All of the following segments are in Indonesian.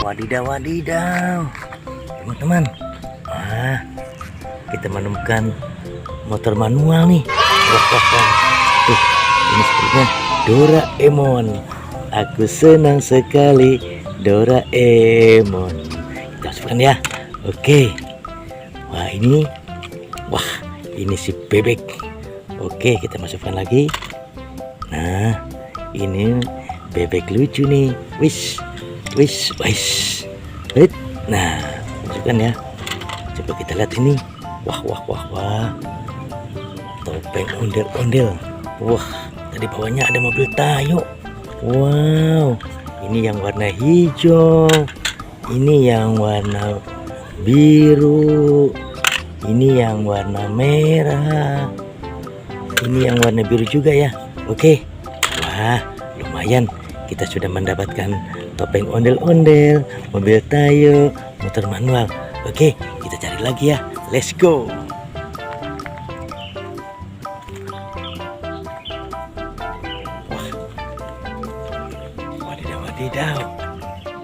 Wadidaw, wadidaw, teman-teman. Kita menemukan motor manual nih. Wah. Tuh, ini sepertinya Doraemon. Aku senang sekali Doraemon. Kita masukkan ya. Oke. Wah, ini si bebek. Oke, kita masukkan lagi. Nah, ini bebek lucu nih. Wish. Nah, masukkan ya. Coba kita lihat ini. Wah. Topeng ondel-ondel. Wah, tadi bawahnya ada mobil Tayo. Wow, ini yang warna hijau. Ini yang warna biru. Ini yang warna merah. Ini yang warna biru juga ya. Oke. Wah, lumayan. Kita sudah mendapatkan topeng ondel-ondel, mobil Tayo, motor manual. Oke, kita cari lagi ya. Let's go. Wadidaw.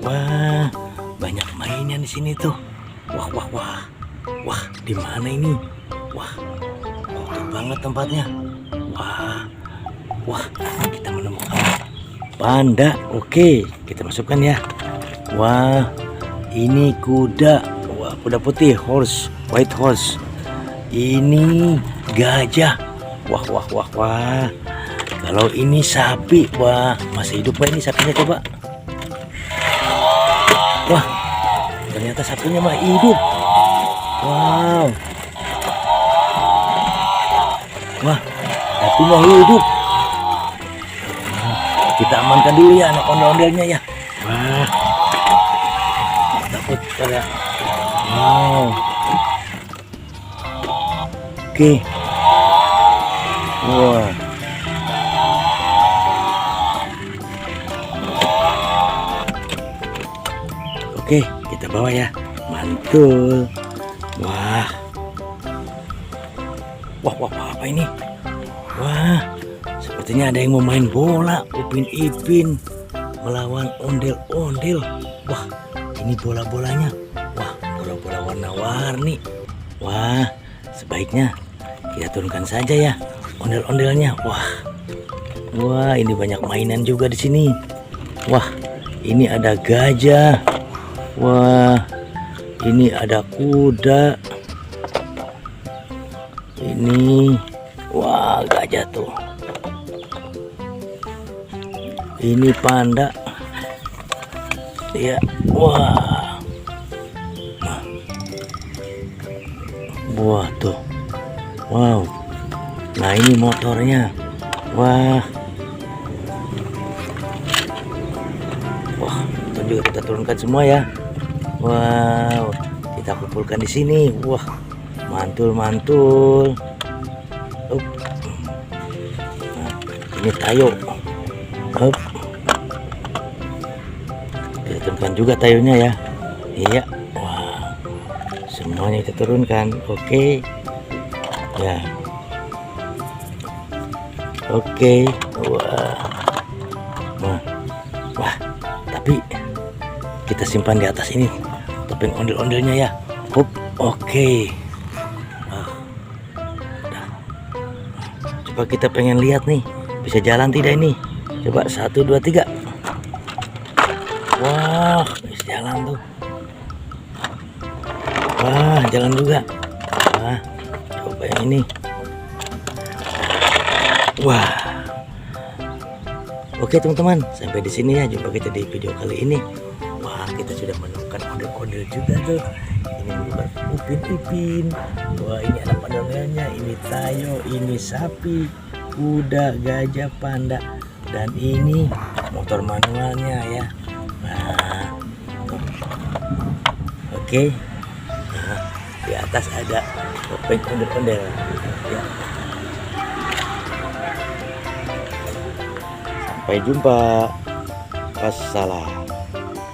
Wah, banyak mainan di sini tuh. Wah, di mana ini? Wah, kotor banget tempatnya. Wah, kita menemukan panda. Oke, kita masukkan ya. Wah, ini kuda. Wah, kuda putih, white horse. Ini gajah. Wah. Kalau ini sapi, wah, masih hidup ini sapinya, coba. Wah, ternyata sapinya mah hidup. Wow. Wah, sapinya hidup. Kita amankan dulu ya anak ondel-ondelnya ya. Wah, takut pada. Wow. Oke. Wah. Oke, kita bawa ya. Mantul. Wah, apa ini? Wah, sepertinya ada yang mau main bola. Upin Ipin melawan ondel-ondel. Wah, ini bola-bolanya. Wah, bola-bola warna-warni. Wah, sebaiknya kita turunkan saja ya ondel-ondelnya. Wah, ini banyak mainan juga di sini. Wah, ini ada gajah. Wah, ini ada kuda. Ini, wah, gajah tuh. Ini panda. Ya, wah. Nah. Wah tuh. Wow. Nah, ini motornya. Wah, itu juga kita turunkan semua ya. Wow, kita kumpulkan di sini. Wah, mantul. Nah, ini Tayo. Kita turunkan juga Tayonya ya. Iya. Wah, semuanya kita turunkan. Oke. Ya. Oke. Wah, tapi kita simpan di atas ini topeng ondel-ondelnya ya. Oke. Coba kita pengen lihat nih, bisa jalan tidak ini? Coba 1, 2, 3. Wah, bisa jalan tuh. Wah, jalan juga. Wah, coba yang ini. Wah. Oke teman-teman, sampai di sini ya jumpa kita di video kali ini. Wah, kita sudah menemukan ondel-ondel juga tuh. Ini merupakan Upin Ipin. Wah, ini ada pandangannya. Ini Tayo, ini sapi, kuda, gajah, panda, dan ini motor manualnya ya. Nah, oke. Nah, di atas ada topeng ondel-ondel. Ya. Sampai jumpa. Wassalam.